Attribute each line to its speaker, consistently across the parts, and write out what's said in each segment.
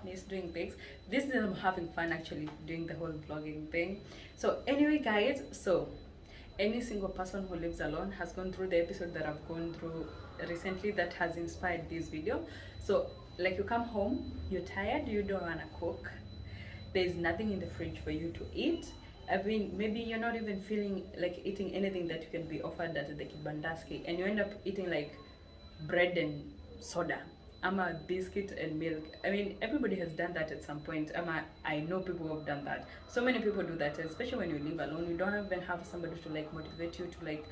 Speaker 1: miss doing things. This is I'm having fun actually doing the whole vlogging thing. So anyway guys, so any single person who lives alone has gone through the episode that I've gone through recently that has inspired this video. So like you come home, you're tired, you don't want to cook, there's nothing in the fridge for you to eat. I mean, maybe you're not even feeling like eating anything that you can be offered at the kibandaski, and you end up eating like bread and soda, a biscuit and milk. I mean, everybody has done that at some point. I know people who have done that. So many people do that, especially when you live alone. You don't even have somebody to like motivate you to like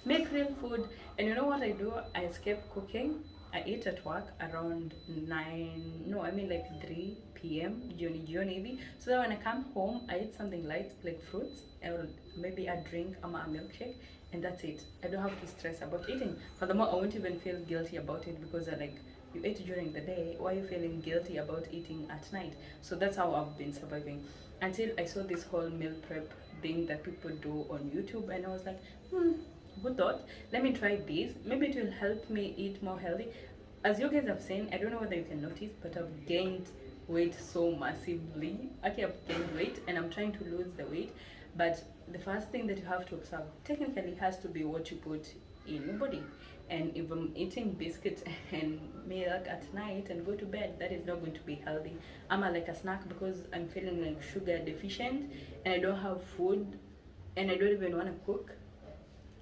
Speaker 1: make real food. And you know what I do? I escape cooking. I eat at work around 9, no, I mean like 3 p.m. jioni maybe. So that when I come home, I eat something light like fruits or maybe a drink, a milkshake, and that's it. I don't have to stress about eating. Furthermore, I won't even feel guilty about it because I like, you ate during the day, why are you feeling guilty about eating at night? So that's how I've been surviving until I saw this whole meal prep thing that people do on YouTube, and I was like, good thought, let me try this, maybe it will help me eat more healthy. As you guys have seen, I don't know whether you can notice, but I've gained weight so massively. Okay, I've gained weight and I'm trying to lose the weight, but the first thing that you have to observe technically has to be what you put in your body. And if I'm eating biscuits and milk at night and go to bed, that is not going to be healthy. I'm like a snack because I'm feeling like sugar deficient and I don't have food and I don't even want to cook.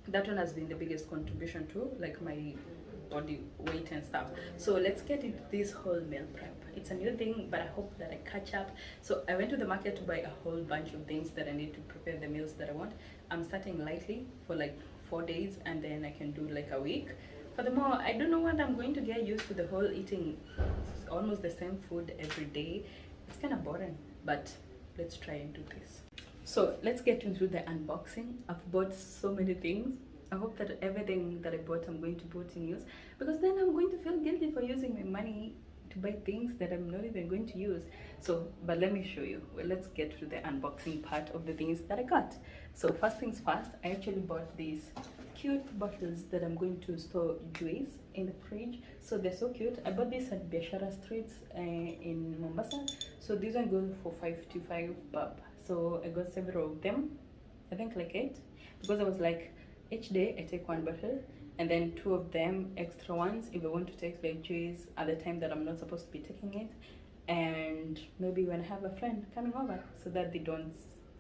Speaker 1: That one has been the biggest contribution to like my body weight and stuff. So let's get into this whole meal prep. It's a new thing, but I hope that I catch up. So I went to the market to buy a whole bunch of things that I need to prepare the meals that I want. I'm starting lightly for like 4 days and then I can do like a week. Furthermore, I don't know what I'm going to get used to the whole eating almost the same food every day. It's kind of boring, but let's try and do this. So let's get into the unboxing. I've bought so many things. I hope that everything that I bought I'm going to put in use, because then I'm going to feel guilty for using my money to buy things that I'm not even going to use. So, but let me show you. Well, let's get to the unboxing part of the things that I got. So first things first, I actually bought these cute bottles that I'm going to store juice in the fridge. So they're so cute. I bought this at Biashara Streets in Mombasa. So these one goes for 55 bob. So I got several of them, I think like 8, because I was like, each day I take 1 bottle and then 2 of them extra ones if I want to take like juice at the time that I'm not supposed to be taking it, and maybe when I have a friend coming over so that they don't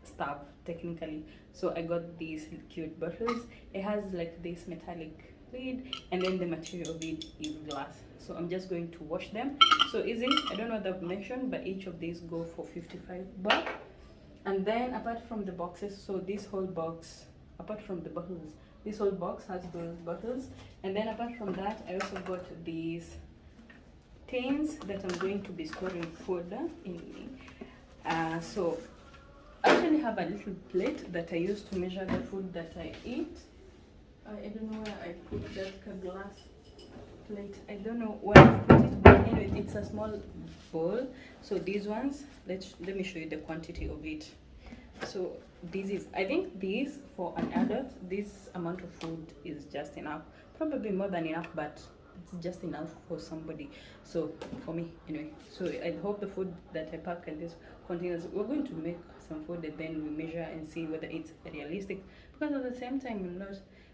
Speaker 1: starve technically. So I got these cute bottles. It has like this metallic lid and then the material of it is glass. So I'm just going to wash them. So easy. I don't know what I've mentioned, but each of these go for 55 baht. And then apart from the boxes, so this whole box, apart from the bottles, this whole box has those bottles. And then apart from that, I also got these tins that I'm going to be storing food in. So I actually have a little plate that I use to measure the food that I eat. I don't know where I put that glass plate. I don't know where I put it, but anyway, it's a small bowl. So these ones, let me show you the quantity of it. So this is, I think this for an adult, this amount of food is just enough, probably more than enough, but it's just enough for somebody. So for me anyway, so I hope the food that I pack in this containers, we're going to make some food and then we measure and see whether it's realistic, because at the same time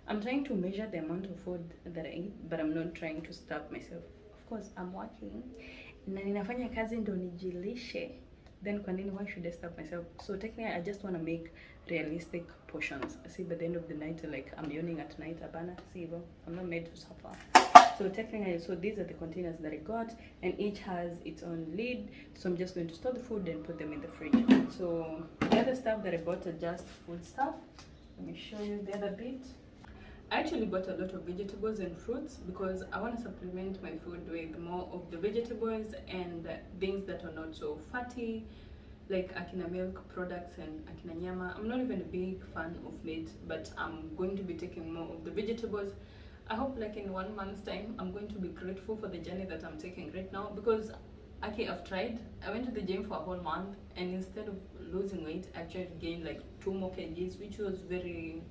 Speaker 1: I'm trying to measure the amount of food that I eat, but I'm not trying to starve myself. Of course I'm working na ninafanya kazi ndo nijilishe, then why should I starve myself? So technically I just want to make realistic portions. See, by the end of the night, like I'm yawning at night, abana, see, well, I'm not made to suffer. So technically, so these are the containers that I got, and each has its own lid. So I'm just going to store the food and put them in the fridge. So the other stuff that I bought are just food stuff. Let me show you the other bit. I actually bought a lot of vegetables and fruits because I want to supplement my food with more of the vegetables and things that are not so fatty, like akina milk products and akina nyama. I'm not even a big fan of meat, but I'm going to be taking more of the vegetables. I hope like in 1 month's time, I'm going to be grateful for the journey that I'm taking right now, because okay, I've tried. I went to the gym for a whole month, and instead of losing weight, I actually gained like 2 more kgs, which was very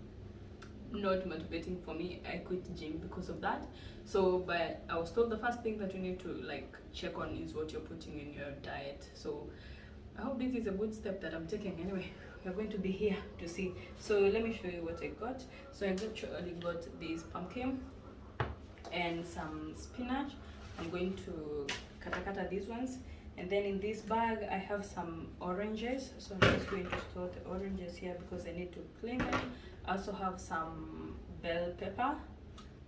Speaker 1: not motivating for me. I quit gym because of that. So but I was told the first thing that you need to like check on is what you're putting in your diet. So I hope this is a good step that I'm taking. Anyway, we're going to be here to see. So let me show you what I got. So I actually got this pumpkin and some spinach. I'm going to kata these ones. And then in this bag I have some oranges, so I'm just going to store the oranges here because I need to clean them. I also have some bell pepper,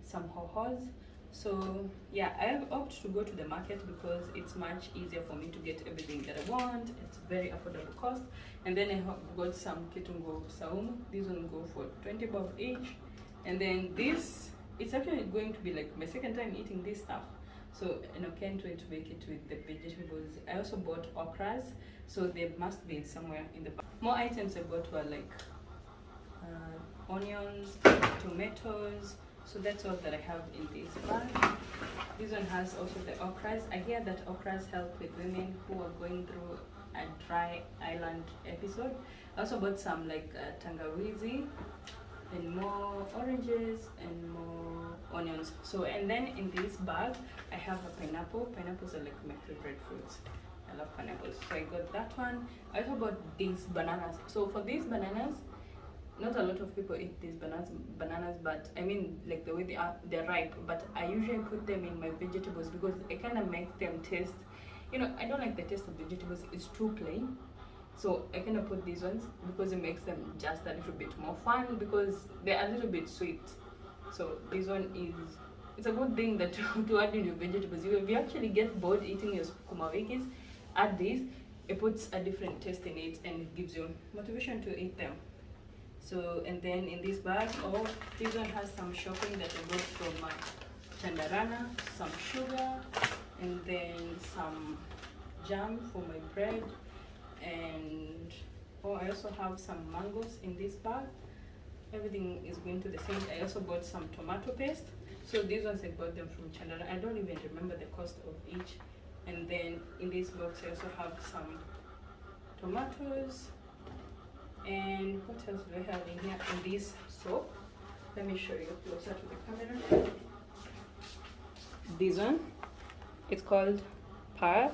Speaker 1: some hohos. So yeah, I opt to go to the market because it's much easier for me to get everything that I want. It's very affordable cost. And then I have got some kitungo saumu. These one go for 20 bob each. And then this, it's actually going to be like my second time eating this stuff. So, and I can't wait to make it with the vegetables. I also bought okras, so they must be somewhere in the bag. More items I bought were like onions, tomatoes. So that's all that I have in this bag. This one has also the okras. I hear that okras help with women who are going through a dry island episode. I also bought some like tangawizi, and more oranges and more onions. So, and then in this bag I have a pineapple. Pineapples are like my favorite fruits. I love pineapples, so I got that one. I also bought these bananas. So for these bananas, not a lot of people eat these bananas, but I mean like the way they're ripe, but I usually put them in my vegetables because it kind of makes them taste, you know, I don't like the taste of vegetables, it's too plain. So I kind of put these ones because it makes them just a little bit more fun because they're a little bit sweet. So this one is, it's a good thing that to add in your vegetables. If you actually get bored eating your sukuma wikis, add this. It puts a different taste in it and it gives you motivation to eat them. So, and then in this bag, oh, this one has some shopping that I got from Chandarana, some sugar, and then some jam for my bread. And oh, I also have some mangoes in this bag. Everything is going to the same. I also bought some tomato paste. So these ones I bought them from Chandara. I don't even remember the cost of each. And then in this box I also have some tomatoes. And what else do I have in here? In this soap. Let me show you closer to the camera. This one, it's called Pear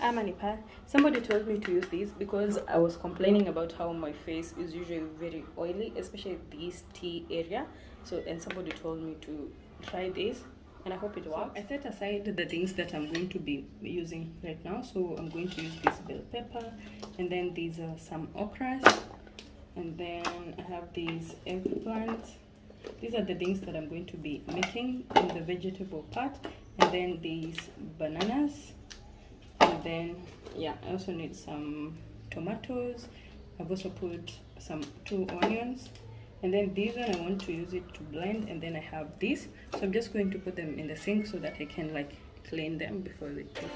Speaker 1: Amanipa. Somebody told me to use this because I was complaining about how my face is usually very oily, especially this T area. So, and somebody told me to try this, and I hope it works. So I set aside the things that I'm going to be using right now. So I'm going to use this bell pepper, and then these are some okras, and then I have these eggplants. These are the things that I'm going to be making in the vegetable part, and then these bananas. And then yeah, I also need some tomatoes. I've also put some 2 onions, and then these one I want to use it to blend. And then I have this, so I'm just going to put them in the sink so that I can like clean them before they cook.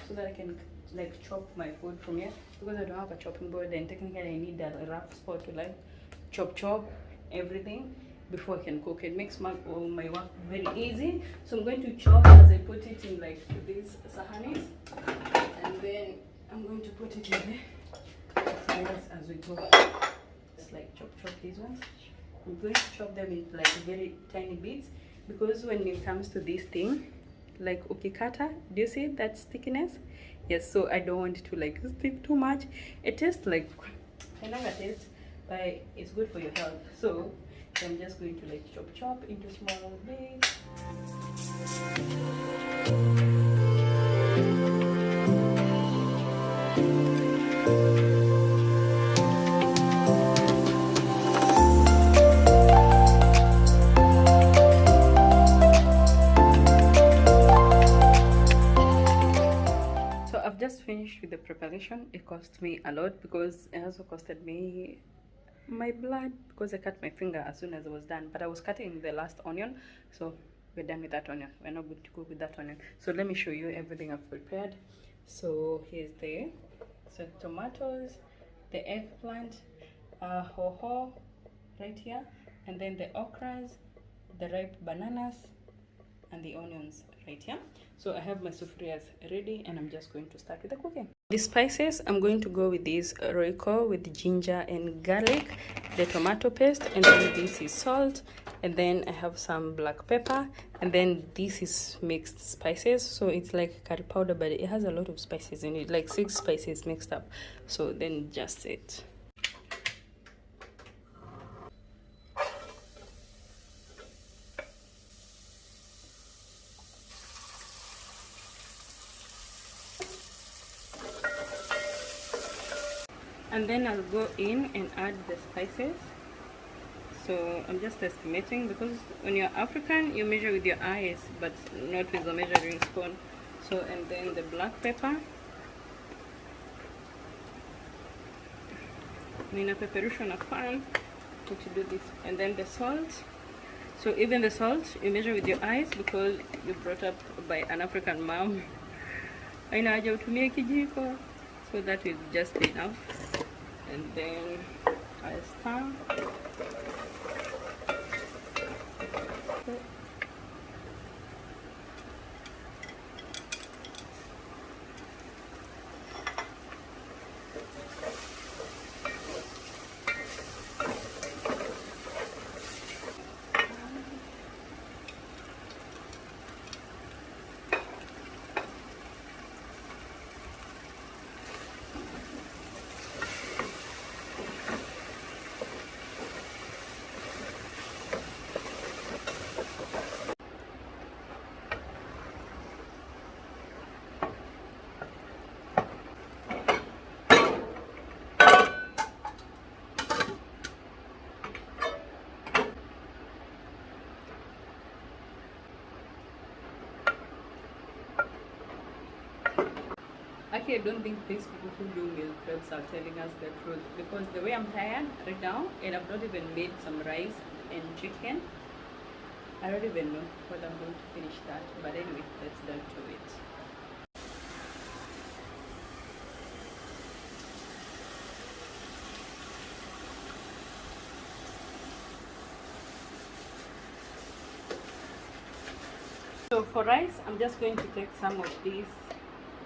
Speaker 1: So that I can like chop my food from here, because I don't have a chopping board and technically I need a rough spot to like chop everything before I can cook. It makes all my work very easy. So I'm going to chop as I put it in like these sahanis, and then I'm going to put it in there as we go. Just like chop these ones. I'm going to chop them in like very tiny bits, because when it comes to this thing, like ukikata, do you see that stickiness? Yes, so I don't want it to like stick too much. It tastes like another taste, but it's good for your health. So I'm just going to like chop into small bits. Just finished with the preparation. It cost me a lot because it also costed me my blood because I cut my finger as soon as I was done, but I was cutting the last onion, so we're done with that onion. We're not good to cook with that onion. So let me show you everything I've prepared. So here's the tomatoes, the eggplant, ho right here, and then the okras, the ripe bananas, and the onions right here. So I have my sufrias ready and I'm just going to start with the cooking. The spices, I'm going to go with this royco with ginger and garlic, the tomato paste, and then this is salt, and then I have some black pepper, and then this is mixed spices. So it's like curry powder, but it has a lot of spices in it, like 6 spices mixed up. So then just it. And then I'll go in and add the spices. So I'm just estimating, because when you're African you measure with your eyes but not with a measuring spoon. So, and then the black pepper, ninapeperusha na pan to do this, and then the salt. So even the salt you measure with your eyes because you're brought up by an African mom. Haina haja utumie kijiko, so that is just enough. And then I stir. Actually, I don't think these people who do meal preps are telling us the truth, because the way I'm tired right now, and I've not even made some rice and chicken. I don't even know whether I'm going to finish that, but anyway, let's get to it. So for rice, I'm just going to take some of these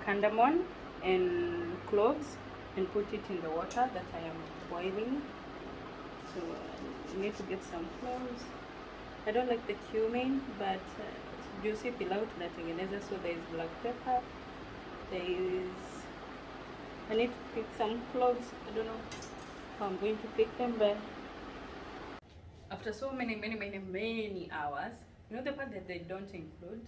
Speaker 1: cardamom and cloves and put it in the water that I am boiling. So I need to get some cloves. I don't like the cumin, but juicy pilau tunatengeneza. So there is black pepper, there is, I need to pick some cloves. I don't know how I'm going to pick them, but after so many hours, you know the part that they don't include,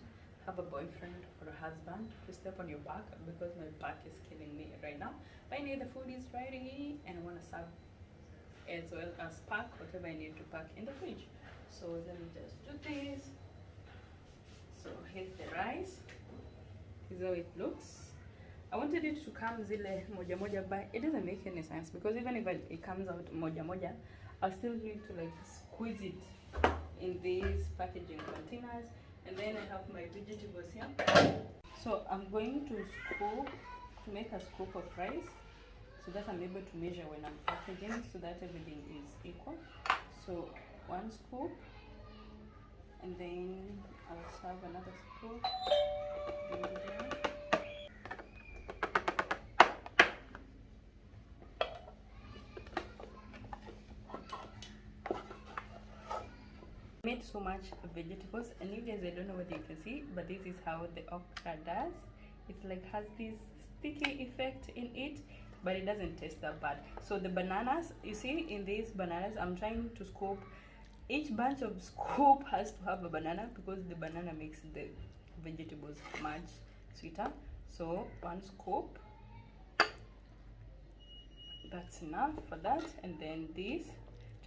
Speaker 1: have a boyfriend or a husband to step on your back, because my back is killing me right now. But anyway, the food is ready and I want to serve as well as pack whatever I need to pack in the fridge. So let me just do this. So here's the rice. This is how it looks. I wanted it to come zile moja moja, but it doesn't make any sense, because even if it comes out moja moja, I'll still need to like squeeze it in these packaging containers. And then I have my vegetables here. So I'm going to make a scoop of rice, so that I'm able to measure when I'm packaging, so that everything is equal. So 1 scoop, and then I'll serve another scoop in there. Made so much vegetables, and you guys, I don't know whether you can see, but this is how the okra does. It's like has this sticky effect in it, but it doesn't taste that bad. So the bananas, you see in these bananas, I'm trying to scoop. Each bunch of scoop has to have a banana, because the banana makes the vegetables much sweeter. So 1 scoop, that's enough for that. And then this,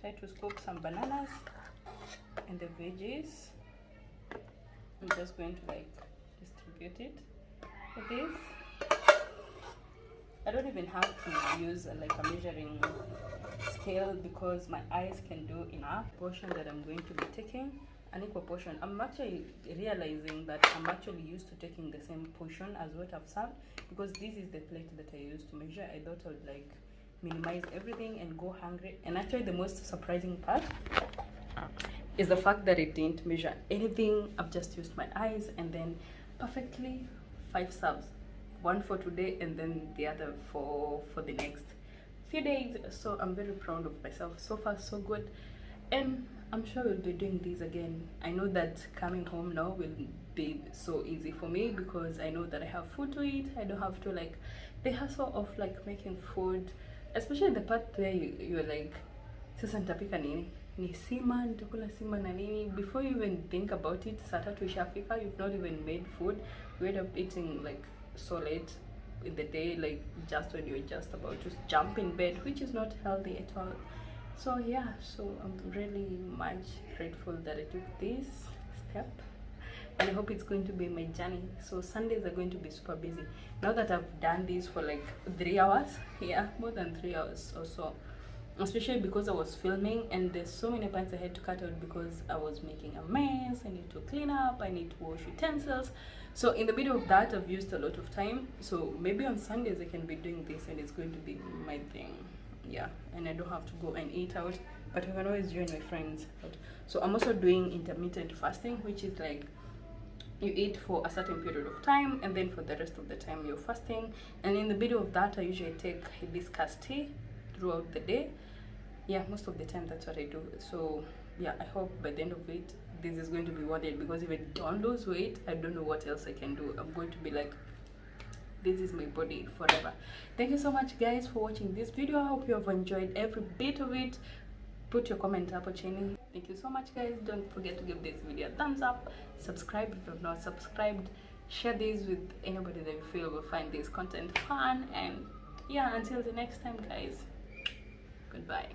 Speaker 1: try to scoop some bananas and the veggies. I'm just going to like distribute it like this. I don't even have to use like a measuring scale because my eyes can do enough. Portion that I'm going to be taking, an equal portion. I'm actually realizing that I'm actually used to taking the same portion as what I've served, because this is the plate that I used to measure. I thought I would like minimize everything and go hungry. And actually the most surprising part is the fact that it didn't measure anything. I've just used my eyes, and then perfectly 5 serves, one for today and then the other for the next few days. So I'm very proud of myself. So far so good, and I'm sure we'll be doing these again. I know that coming home now will be so easy for me because I know that I have food to eat. I don't have to like the hassle of like making food, especially the part where you're like, sasa nitapika nini, ni sima, nitakula sima na nini. Before you even think about it, saa tatu ishafika, you've not even made food. You end up eating like so late in the day, like just when you're just about to jump in bed, which is not healthy at all. So yeah, so I'm really much grateful that I took this step, and I hope it's going to be my journey. So Sundays are going to be super busy now that I've done this for like 3 hours. Yeah, more than 3 hours or so, especially because I was filming and there's so many parts I had to cut out because I was making a mess. I need to clean up, I need to wash utensils. So in the middle of that, I've used a lot of time. So maybe on Sundays I can be doing this and it's going to be my thing. Yeah, and I don't have to go and eat out, but I can always join my friends out. So I'm also doing intermittent fasting, which is like you eat for a certain period of time and then for the rest of the time you're fasting. And in the middle of that, I usually take hibiscus tea throughout the day. Yeah, most of the time that's what I do. So yeah, I hope by the end of it this is going to be worth it, because if I don't lose weight, I don't know what else I can do. I'm going to be like, this is my body forever. Thank you so much guys for watching this video. I hope you have enjoyed every bit of it. Put your comment up channel. Thank you so much guys. Don't forget to give this video a thumbs up, subscribe if you have not subscribed, share this with anybody that you feel will find this content fun, and yeah, until the next time guys, goodbye.